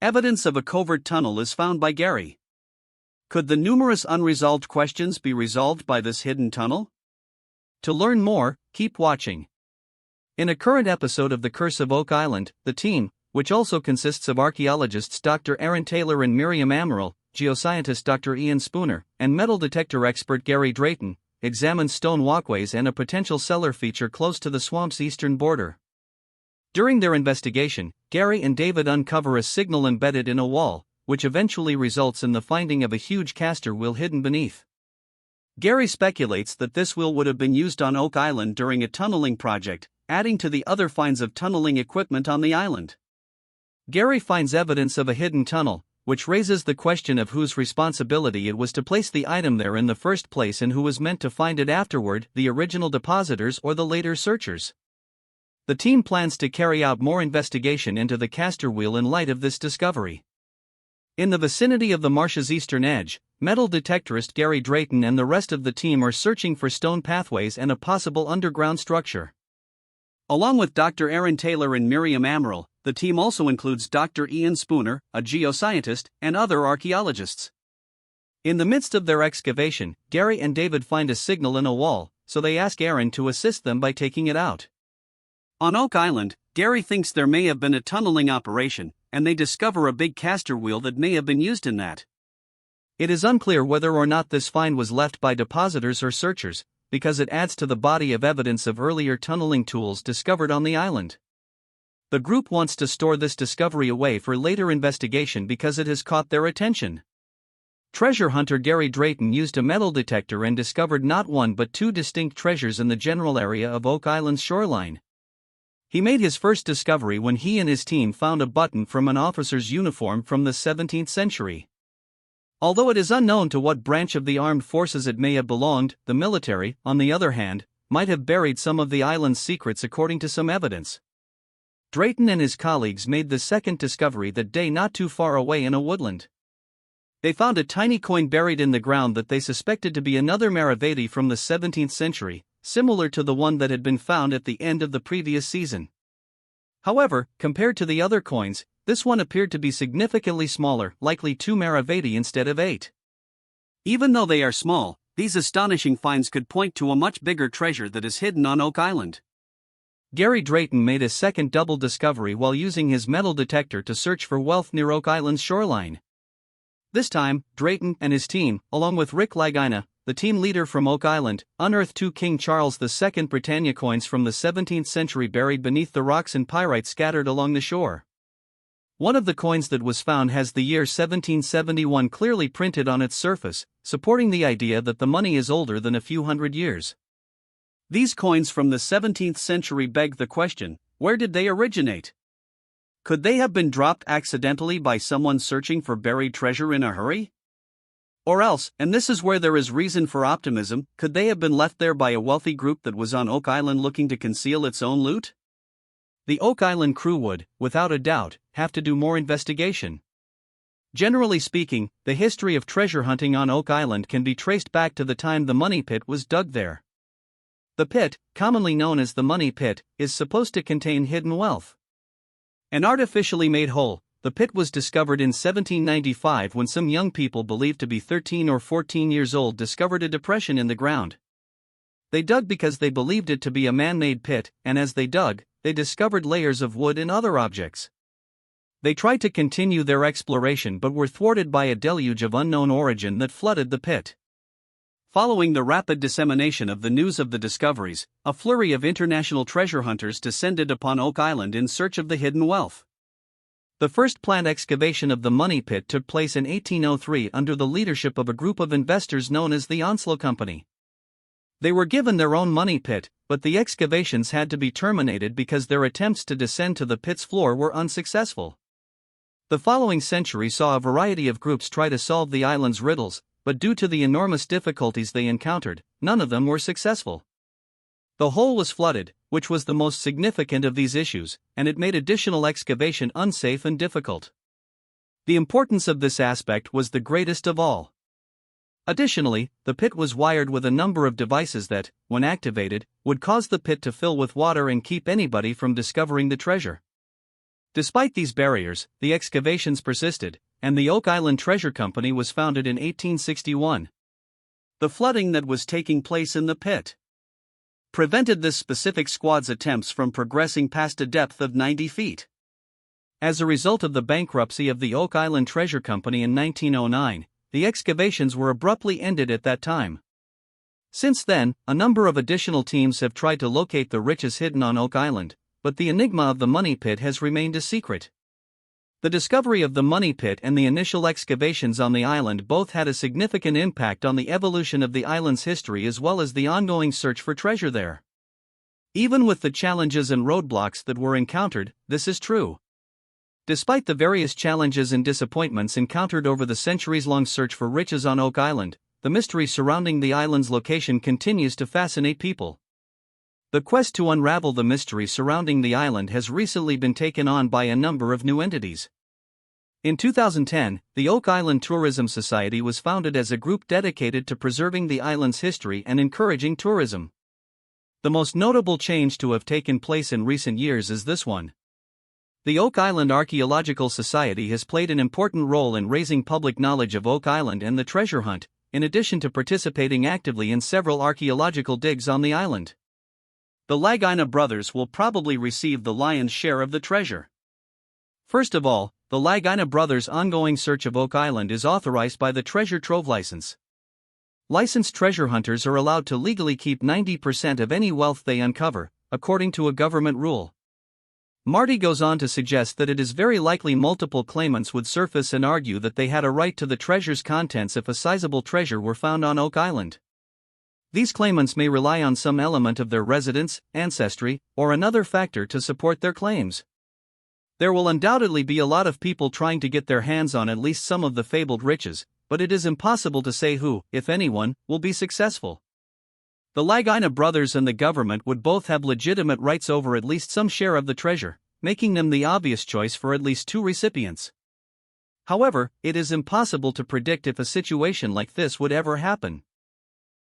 Evidence of a covert tunnel is found by Gary. Could the numerous unresolved questions be resolved by this hidden tunnel? To learn more, keep watching. In a current episode of The Curse of Oak Island, the team, which also consists of archaeologists Dr. Aaron Taylor and Miriam Amaral, geoscientist Dr. Ian Spooner, and metal detector expert Gary Drayton, examines stone walkways and a potential cellar feature close to the swamp's eastern border. During their investigation, Gary and David uncover a signal embedded in a wall, which eventually results in the finding of a huge caster wheel hidden beneath. Gary speculates that this wheel would have been used on Oak Island during a tunneling project, adding to the other finds of tunneling equipment on the island. Gary finds evidence of a hidden tunnel, which raises the question of whose responsibility it was to place the item there in the first place and who was meant to find it afterward, the original depositors or the later searchers. The team plans to carry out more investigation into the caster wheel in light of this discovery. In the vicinity of the marsh's eastern edge, metal detectorist Gary Drayton and the rest of the team are searching for stone pathways and a possible underground structure. Along with Dr. Aaron Taylor and Miriam Amaral, the team also includes Dr. Ian Spooner, a geoscientist, and other archaeologists. In the midst of their excavation, Gary and David find a signal in a wall, so they ask Aaron to assist them by taking it out. On Oak Island, Gary thinks there may have been a tunneling operation, and they discover a big caster wheel that may have been used in that. It is unclear whether or not this find was left by depositors or searchers, because it adds to the body of evidence of earlier tunneling tools discovered on the island. The group wants to store this discovery away for later investigation because it has caught their attention. Treasure hunter Gary Drayton used a metal detector and discovered not one but two distinct treasures in the general area of Oak Island's shoreline. He made his first discovery when he and his team found a button from an officer's uniform from the 17th century. Although it is unknown to what branch of the armed forces it may have belonged, the military, on the other hand, might have buried some of the island's secrets according to some evidence. Drayton and his colleagues made the second discovery that day not too far away in a woodland. They found a tiny coin buried in the ground that they suspected to be another Maravedi from the 17th century, similar to the one that had been found at the end of the previous season. However, compared to the other coins, this one appeared to be significantly smaller, likely 2 Maravedi instead of 8. Even though they are small, these astonishing finds could point to a much bigger treasure that is hidden on Oak Island. Gary Drayton made a second double discovery while using his metal detector to search for wealth near Oak Island's shoreline. This time, Drayton and his team, along with Rick Lagina, the team leader from Oak Island, unearthed 2 King Charles II Britannia coins from the 17th century buried beneath the rocks and pyrite scattered along the shore. One of the coins that was found has the year 1771 clearly printed on its surface, supporting the idea that the money is older than a few hundred years. These coins from the 17th century beg the question, where did they originate? Could they have been dropped accidentally by someone searching for buried treasure in a hurry? Or else, and this is where there is reason for optimism, could they have been left there by a wealthy group that was on Oak Island looking to conceal its own loot? The Oak Island crew would, without a doubt, have to do more investigation. Generally speaking, the history of treasure hunting on Oak Island can be traced back to the time the money pit was dug there. The pit, commonly known as the money pit, is supposed to contain hidden wealth. An artificially made hole, the pit was discovered in 1795 when some young people believed to be 13 or 14 years old discovered a depression in the ground. They dug because they believed it to be a man-made pit, and as they dug, they discovered layers of wood and other objects. They tried to continue their exploration but were thwarted by a deluge of unknown origin that flooded the pit. Following the rapid dissemination of the news of the discoveries, a flurry of international treasure hunters descended upon Oak Island in search of the hidden wealth. The first planned excavation of the money pit took place in 1803 under the leadership of a group of investors known as the Onslow Company. They were given their own money pit, but the excavations had to be terminated because their attempts to descend to the pit's floor were unsuccessful. The following century saw a variety of groups try to solve the island's riddles, but due to the enormous difficulties they encountered, none of them were successful. The hole was flooded, which was the most significant of these issues, and it made additional excavation unsafe and difficult. The importance of this aspect was the greatest of all. Additionally, the pit was wired with a number of devices that, when activated, would cause the pit to fill with water and keep anybody from discovering the treasure. Despite these barriers, the excavations persisted, and the Oak Island Treasure Company was founded in 1861. The flooding that was taking place in the pit prevented this specific squad's attempts from progressing past a depth of 90 feet. As a result of the bankruptcy of the Oak Island Treasure Company in 1909, the excavations were abruptly ended at that time. Since then, a number of additional teams have tried to locate the riches hidden on Oak Island, but the enigma of the money pit has remained a secret. The discovery of the money pit and the initial excavations on the island both had a significant impact on the evolution of the island's history as well as the ongoing search for treasure there. Even with the challenges and roadblocks that were encountered, this is true. Despite the various challenges and disappointments encountered over the centuries-long search for riches on Oak Island, the mystery surrounding the island's location continues to fascinate people. The quest to unravel the mystery surrounding the island has recently been taken on by a number of new entities. In 2010, the Oak Island Tourism Society was founded as a group dedicated to preserving the island's history and encouraging tourism. The most notable change to have taken place in recent years is this one. The Oak Island Archaeological Society has played an important role in raising public knowledge of Oak Island and the treasure hunt, in addition to participating actively in several archaeological digs on the island. The Lagina brothers will probably receive the lion's share of the treasure. First of all, the Lagina brothers' ongoing search of Oak Island is authorized by the Treasure Trove License. Licensed treasure hunters are allowed to legally keep 90% of any wealth they uncover, according to a government rule. Marty goes on to suggest that it is very likely multiple claimants would surface and argue that they had a right to the treasure's contents if a sizable treasure were found on Oak Island. These claimants may rely on some element of their residence, ancestry, or another factor to support their claims. There will undoubtedly be a lot of people trying to get their hands on at least some of the fabled riches, but it is impossible to say who, if anyone, will be successful. The Lagina brothers and the government would both have legitimate rights over at least some share of the treasure, making them the obvious choice for at least two recipients. However, it is impossible to predict if a situation like this would ever happen.